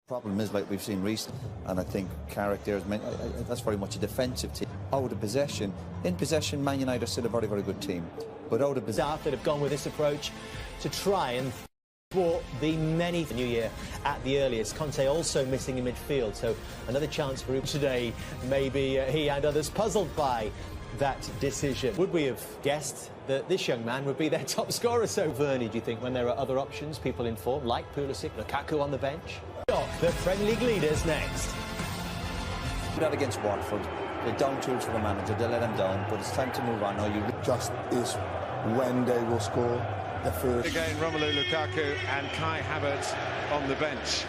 Problem is, like we've seen recently, and I think character is that's very much a defensive team. Out of possession, in possession, Man United are still a very, very good team. But out of possession, staff that have gone with this approach to try and thwart the many New Year at the earliest. Conte also missing in midfield, so another chance for him today. Maybe he and others puzzled by that decision. Would we have guessed that this young man would be their top scorer? So Verney, do you think, when there are other options, people in form like Pulisic, Lukaku on the bench? The Premier League leaders next. That against Watford, they're down tools for the manager. They let him down, but it's time to move on. Now you just is when they will score the first. Again, Romelu Lukaku and Kai Havertz on the bench.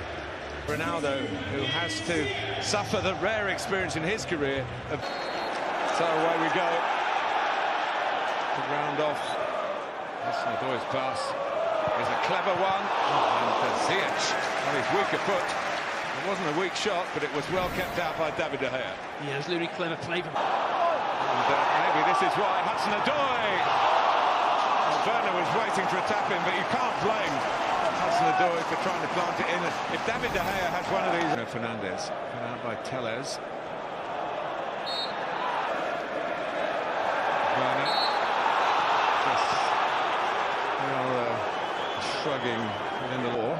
Ronaldo, who has to suffer the rare experience in his career of... So away we go. To round off. Hudson-Odoi's pass is a clever one. And Ziyech on his weaker foot. It wasn't a weak shot, but it was well kept out by David De Gea. Yeah, it's really clever play. And maybe this is why Hudson-Odoi. Well, Werner was waiting for a tap in, but you can't blame Hudson-Odoi for trying to plant it in. If David De Gea has one of these... Fernandes, put out by Tellez. Werner. Just shrugging within the law.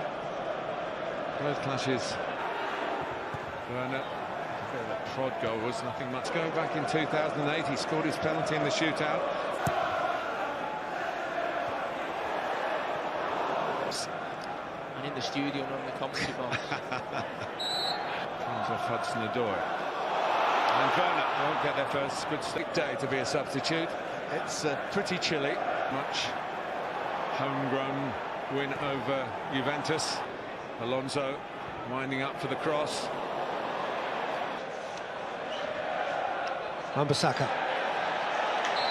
Both clashes. Werner, that prod goal was nothing much. Going back in 2008, he scored his penalty in the shootout. And in the studio and on the commentary box. Comes off Hudson-Odoi. And Werner won't get their first good day to be a substitute. It's pretty chilly. Much homegrown win over Juventus. Alonso winding up for the cross. Wan-Bissaka.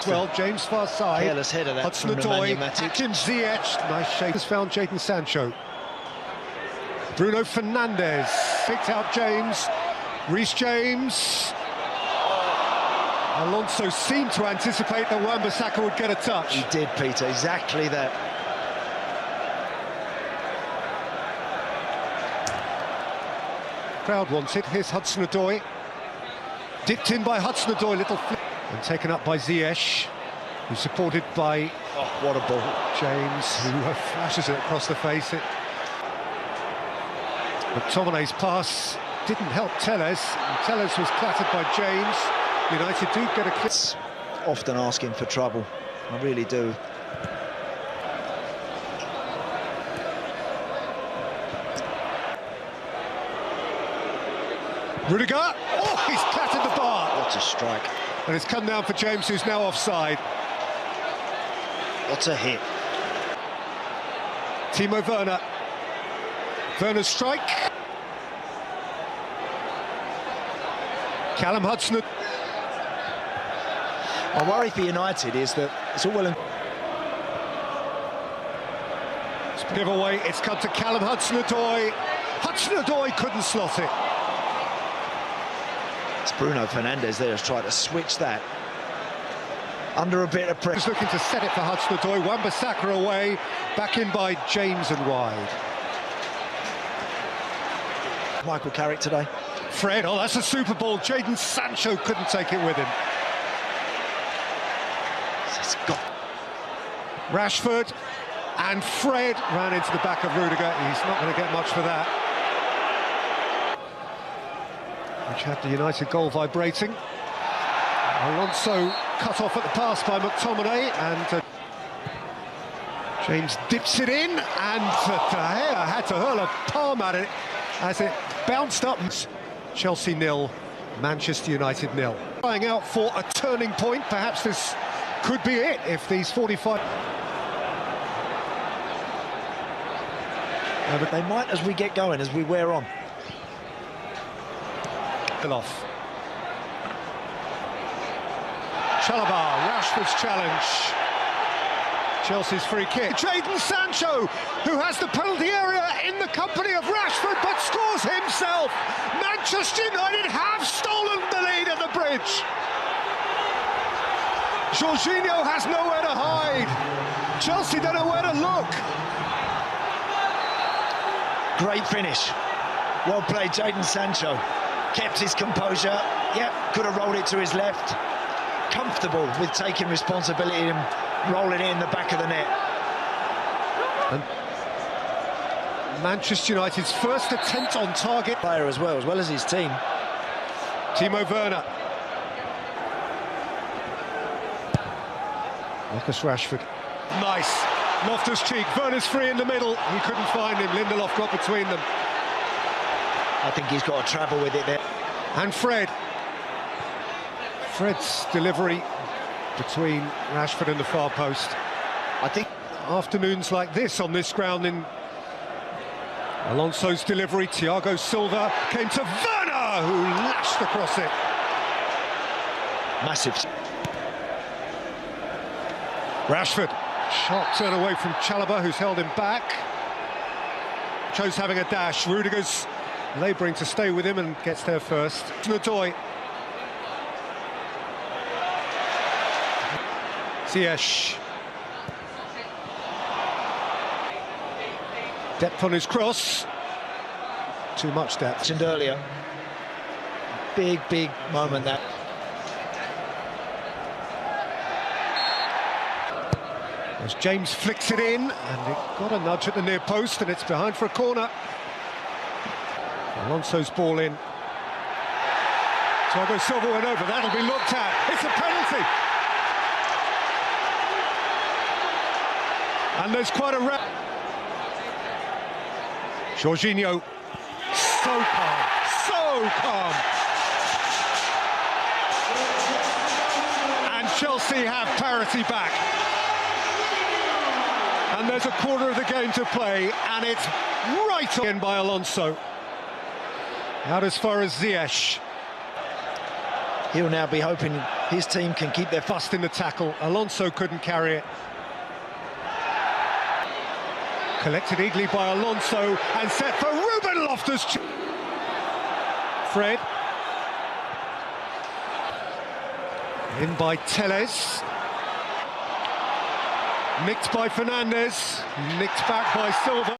Well, James far side. Careless header that from Hudson-Odoi. Matic. Atkins, Ziyech. Nice shake. Has found Jadon Sancho. Bruno Fernandes picked out James. Reece James. Alonso seemed to anticipate that Wan-Bissaka would get a touch. He did, Peter, exactly that. Crowd wants it. Here's Hudson-Odoi. Dipped in by Hudson-Odoi, little flip. And taken up by Ziyech, who's supported by... Oh, what a ball. James, who flashes it across the face. McTominay's pass didn't help Tellez. And Tellez was clattered by James. United do get a clip. Often asking for trouble, I really do. Rudiger, oh, he's clattered the bar. What a strike. And it's come down for James, who's now offside. What a hit. Timo Werner. Werner's strike. Callum Hudson. My worry for United is that it's all well and... Give away, it's come to Callum Hudson-Odoi. Hudson-Odoi couldn't slot it. It's Bruno Fernandes there has tried to switch that. Under a bit of pressure. He's looking to set it for Hudson-Odoi. Wan-Bissaka away, back in by James and wide. Michael Carrick today. Fred, oh, that's a super ball. Jadon Sancho couldn't take it with him. It's got... Rashford and Fred ran into the back of Rudiger. He's not going to get much for that. Which had the United goal vibrating. Alonso cut off at the pass by McTominay, and James dips it in, and De Gea had to hurl a palm at it as it bounced up. Chelsea 0, Manchester United 0. Trying out for a turning point. Perhaps this could be it if these 45... but they might as we get going, as we wear on. Off. Chalobah, Rashford's challenge. Chelsea's free kick. Jadon Sancho, who has the penalty area in the company of Rashford, but scores himself. Manchester United have stolen the lead at the bridge. Jorginho has nowhere to hide. Chelsea don't know where to look. Great finish. Well played, Jadon Sancho. Kept his composure. Yep, could have rolled it to his left. Comfortable with taking responsibility and rolling it in the back of the net. And Manchester United's first attempt on target. Player as well as his team. Timo Werner. Marcus Rashford. Nice. Loftus-Cheek. Werner's free in the middle. He couldn't find him. Lindelof got between them. I think he's got to travel with it there. And Fred's delivery between Rashford and the far post. I think Afternoons like this on this ground in Alonso's delivery. Thiago Silva came to Werner, who lashed across it. massive. Rashford. Shot turn away from Chalobah, who's held him back. Chose having a dash. Rudiger's labouring to stay with him and gets there first. Nadoy. Ziyech. Depth on his cross. Too much depth. Mentioned earlier. Big moment that. As James flicks it in, and it got a nudge at the near post, and it's behind for a corner. Alonso's ball in. Thiago Silva went over, that'll be looked at. It's a penalty. And there's quite a wrap. Jorginho, so calm. And Chelsea have parity back. And there's a quarter of the game to play, and it's right on by Alonso. Out as far as Ziyech. He'll now be hoping his team can keep their Bust in the tackle. Alonso couldn't carry it. Collected eagerly by Alonso and set for Ruben Loftus-Cheek. Fred. In by Telles. Nicked by Fernandes. Nicked back by Silva.